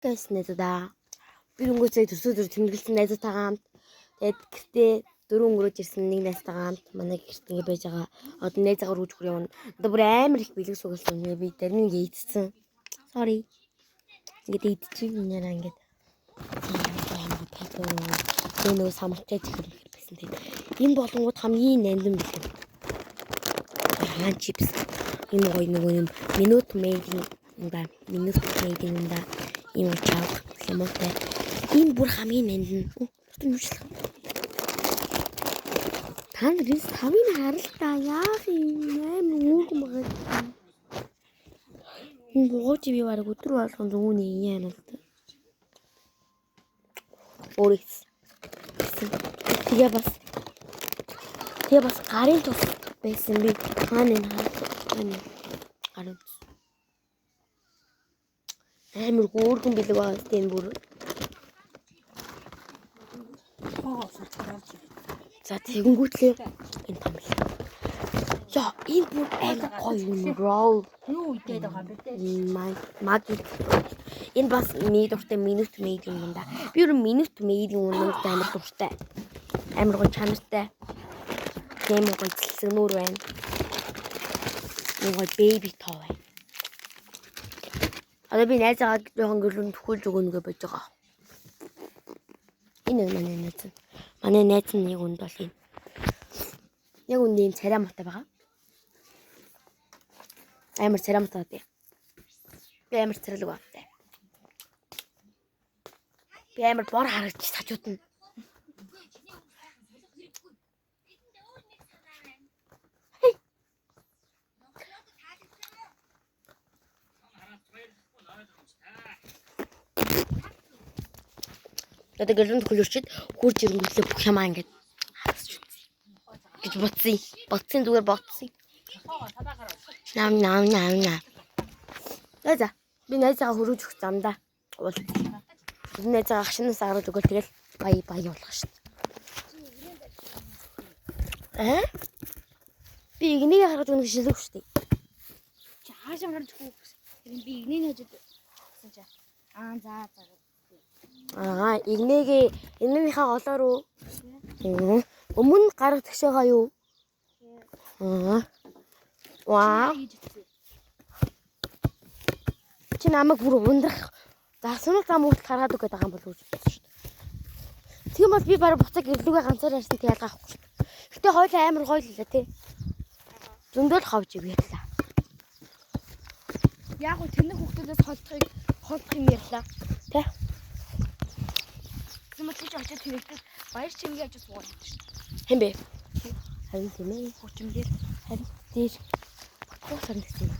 Guys найзуудаа. Би өнгөрсөн төсөөдөр тэмдэглэсэн найзуудтайгаа хамт тэгээд гэртээ 4 өнгөрөөж ирсэн нэг найзтайгаа хамт манай гэрт ингэ байж байгаа. Одоо найзаагаар рүүж хөр явна. Одоо бүр амар их бэлэг сугалсан. Би дэрнийг ийдсэн. Sorry. Ингээд ийдчихсэн нэраа ингээд. Амар тайпаа. Нөгөө самарчаач хэрэгсэн тэгээд энэ болонгууд хамгийн нандин бэлэг. Хаан чипс. Энэ гоё нөгөө юм минут мейдинг юм да. Минут мейдинг юм да. Ийм чав лимонтай. Энэ бүр хамгийн нандин. Тутам юучлах. Тань рис тавын харалтаа яах юм амар үүргэмэг. Энэ богооч би бараг өдөр болгон зүүний яана л та. Орис. Тэгээ бас гарын тус байсан би хааны гарын амар хөөргөн бэлэг байгаа тийм бүр. За тэгэнгүүтлээ энэ том л. Яа энэ бүр амар гоё юм рол. Юу идээд байгаа бэ те? Магик. Энэ бас минут мейд юм да. Би ер нь минут мейд юм амар дуртай. Амар гоё чанартай. Тийм гоё цэлсгнүүр байна. Нэг гоё бэби тоо байна. Одоо би найзаагаа жоохон гөлөнд төхүүлж өгнө гэж бодож байгаа. Энэ манай найз. Манай найз нь нэг үнд бол юм. Яг үнд ийм царай мотой байгаа. Амар царай мотой дээ. Би амар царайлаг багтай. Би амар бор харагч сажуудна. Одоо гэрэн төлөвчд хурж ирэнгүүтлээ бүх юмаа ингэж харсч үзье. Гэж бодсон. Бодсон зүгээр бодсон. Нам. За. Би найзаагаа хөрөөж өгч замдаа. Уул. Би найзаагаа агшинаас аруулж өгөөл тэгэл бай болгох шин. Би игнийг харгаж өгнө гэж шилэг шүү дээ. Чи хаашаа гарч өгөх вэ? Тэр би игнийг хажууд гэсэн чи. За. Игнийхээ голоор уу? Өмнө гарах тгшээгаа юу? Ваа. Чи намайг бүр ундрах. Зарсмал зам үлт хараад өгöd байгаа юм болов уу шүү дээ. Тийм бол би бараг буцаг гэрлүүгээ ганцаар ярьсан тэг ялгаахгүй шүү дээ. Гэтэ хойлоо амар гоё л лээ тий. Зөндөл ховж ирлээ. Яг уу тэрний хүүхдүүдээс холдох юм ярьлаа. Тэ. Чи очиж тэрэгтэй баяр чимгээ ажиж суугаад байдаг шүү дээ. Хэн бэ? Харин тийм ээ. Хүчмээр харин дээр батгуусан гэсэн.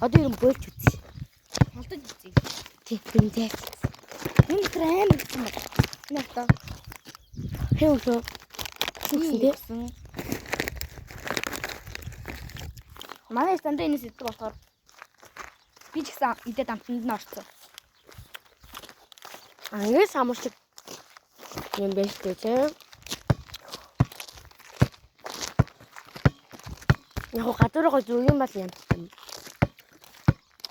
Одоо юм бойлч үзье. холдож үзье. Тийм зэ. Энэ крем гэсэн юм. Нахта. Хэн өглөө? Үгүй. Манай стандартын энэс иддэг болохоор би ч гэсэн идээд амтнд нь орсон. Англи самарч юм байна шүү дээ. Яг гадуургаа зүг юм бол юм.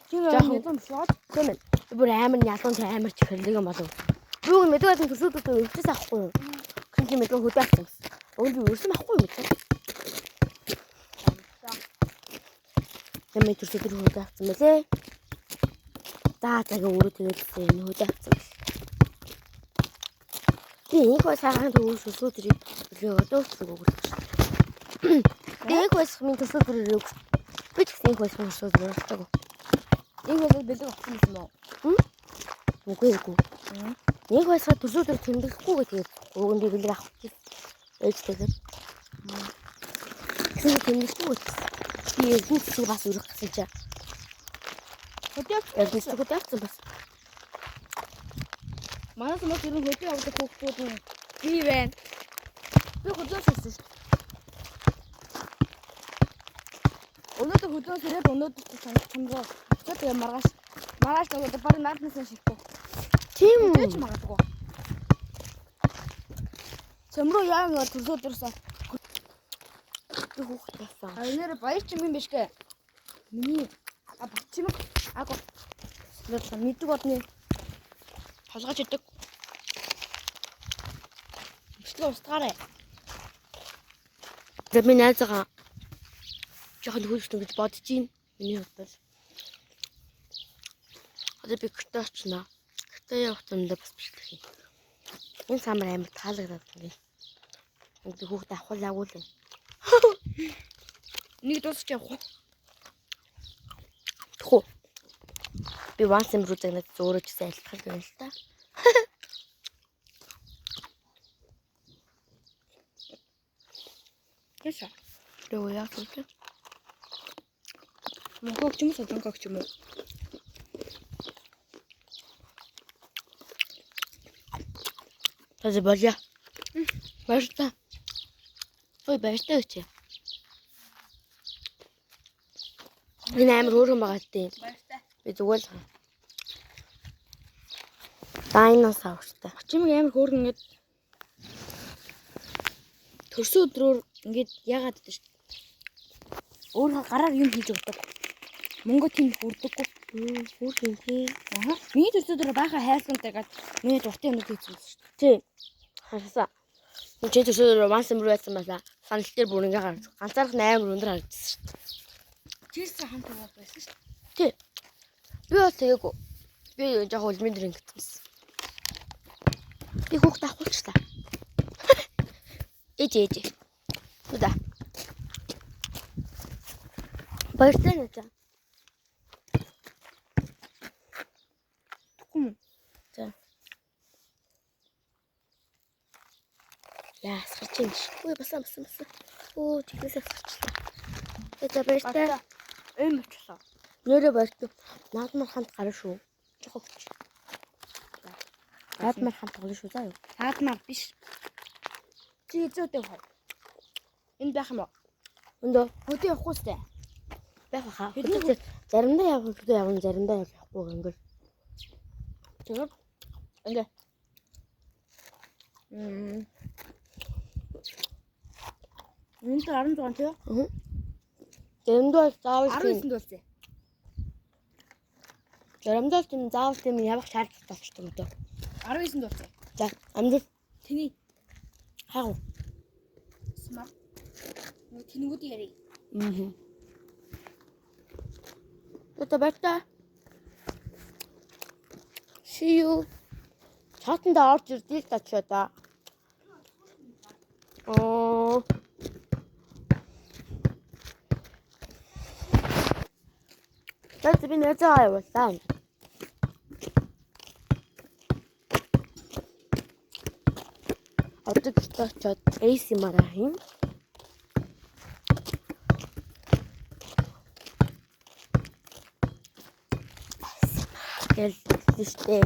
Чи яагаад шууд тийм ээ. Бүр амар ялуун амар чихэрлэг юм болов. Юу юм мэдээ байсан төсөөдөө өвчс авахгүй юу? Хин тийм мэдээ хөдөө авсан. Өөнд би өрсөн авахгүй юу мэдээ. Ямар төсөөдөө хөдөө авсан мөлий. Заага өөрөө тэгэлсэн юм хөдөө авсан. Би нэг бас хаан төвөөс төсөөдөр өдөөцөг өгөх. Нэг бас минь төсөөдөр өгөх. Би ч гэсэн нэг бас төсөөдөр өгөх. Энэ бол бэлэг авсан юм уу? Үгүй. Нэг бас төсөөдөр тэмдэглэхгүй гэдэг. Өгөн би бэлэг авах гэж ээлжтэйгээр. Тэгсэн тэмдэглэхгүй гэж. Би энэ цэцэг бас өрөх гэсэн чи. Хөдөө авсан бас. Манайс мод ер нь хөдөө авдаг хүүхдүүд нь би байна. Би хөдөөс ирсэн шүү дээ. Өнөөдөр хөдөөс ирээд өнөөдөр чамгаа тэгээ маргааш нөгөө баг нааднаас шигтэй. Тийм үү? Ч магадгүй. Цөмрөө яа нэг төсөөдөрсөн. Би хүүхэд байсан. Нэр баяр чим юм биш гэ. Миний бат чим. Аго. Бодлоо мэддэг бодны толгойч идэг. Бичлээ устгаарай. За би найзгаа жоохон хөлсдөн гэж бодож байна. Миний бодлол. Одоо би гэртээ очно. Гэртээ явах юмдаа бас бичлэх юм. Энэ самар амар таалагдаад байна. Ингээд хүүхдээ авахлаагүй л. Нэг дуусч явах уу? Тхүү. Би ванс юм руу загнаад зөөрөж сайн айлтгах юм л та. Яса. Руу яах вэ? Мөнгө ч юм уу, солонгог ч юм уу. Таза болё. Баярлалаа. Ой, баярлалаа гэж. Энэ амар хөөрхөн байгаа тийм. Баяртай. Би зүгээр л. Дайносауртай. Чимэг амар хөөргөн ингээд төрсөн өдрөөр ингээд яагаад гэдэг шүү дээ. Өөрөө гараар юм хийж өгдөг. Мөнгө тийм хүрдэггүй. Хөөрхөн тийм. Аа. Миний төрсөн өдрөөр баахан хайрцагтай гад миний дуртай юм хийчихсэн шүү дээ. Тийм. Харсаа. Чи төсөөр ванс юм руу яасан байла. Санал дээр бүр ингээ гарч. Ганцаарх 8 өндөр харагдсан шүү дээ. Тэрсэн хамт яваад байсан шүү дээ. Тий. Би бол тэгээгүй. Би яг улмын дээр ингэсэн. Би хүүхд авахулчлаа. Ээж. Үдаа. Баяртай нэ. Түхүм. За. Яа, сарч юм шиг. Ой, басан. Оо, чигээс сарчлаа. За баяртай. Эм очлоо. Нэрээ баяртай. Наадмар хамт гарна шүү. Жохоо хүч. Наадмар хамт гарна шүү заа юу. Наадмар биш. Чи зөөтэй хоо. Энд байх юм уу? Өндөө Хөдөө явахгүй сте. байх хаа. Заримдаа явна, заримдаа явахгүй ингээл. Тэгээд ингээ. Энд 16 тий? Заримдаа заавал 19-нд болсон. заримдаа тийм заавал тийм явах шаардлага болчтой юм дөө. 19-нд болсон. За, амдэл Тэний хаа. смарт. Тэнгүүд яри. Одоо баяртай. See you. Чатанда орж ирдээ л тачаа да. Оо. Тэд би нэзээ явуулсан. Одоо гитарчод AC мараа юм. Гэлтэй.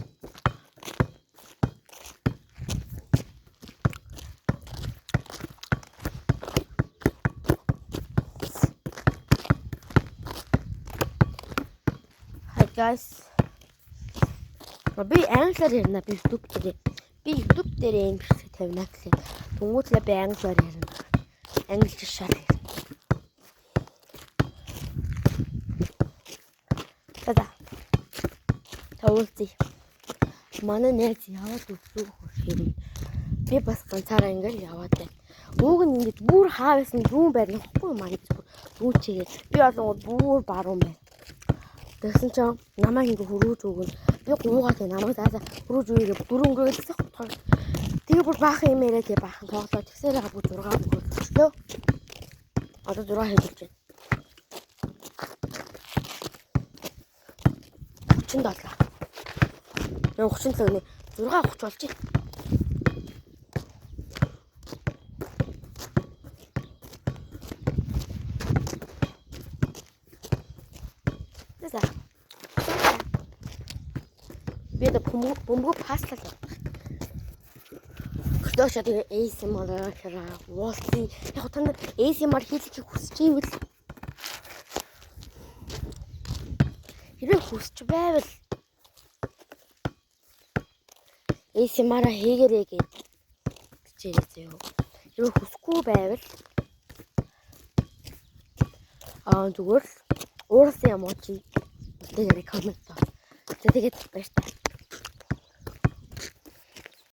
Hi guys. Би англиар ярина би YouTube дээр. Би YouTube дээр англи тавина гэхээ. Тэнгүүтлээ би англиар ярина. Англи шал ярина. За. Тавуулцъя. Манай найз яваад үзлүү хэрэг. Би бас ганцаараа ингээл яваад байна. Ууг нь ингэж бүр хаавсан зүүн байна. Ихгүй маань зүүн чигээ. Би болон бүр баруун байна. Тэгсэн чинь намайг ингээ хөрөөж өгнө. Би гуугаад намайг заасаа хөрөөж өгөөрэй. Дөрөв өнгөрөөд гэсэн. Тэгээ бүр баахан юм яриа тэгээ баахан тоглоод тэгсээрээ бүр 6 өнгөрөлтөө. Одоо 6 хэлж байна. 37. Яа 37 нэ 6 30 болж байна. За. Би одоо бөмбөг паслал. Хөдөөч тэгээ ASMR хараа. Вуулсан. Яг танд ASMR хийлгэх хүсэж ивэл хэрэг хүсч байвал ASMR хийгэрэй гэж бичээрэй зөө. Хэрэг хүсэхгүй байвал зүгээр уурсан юм уу чи тэгээд комент За тэгээд баяр таа.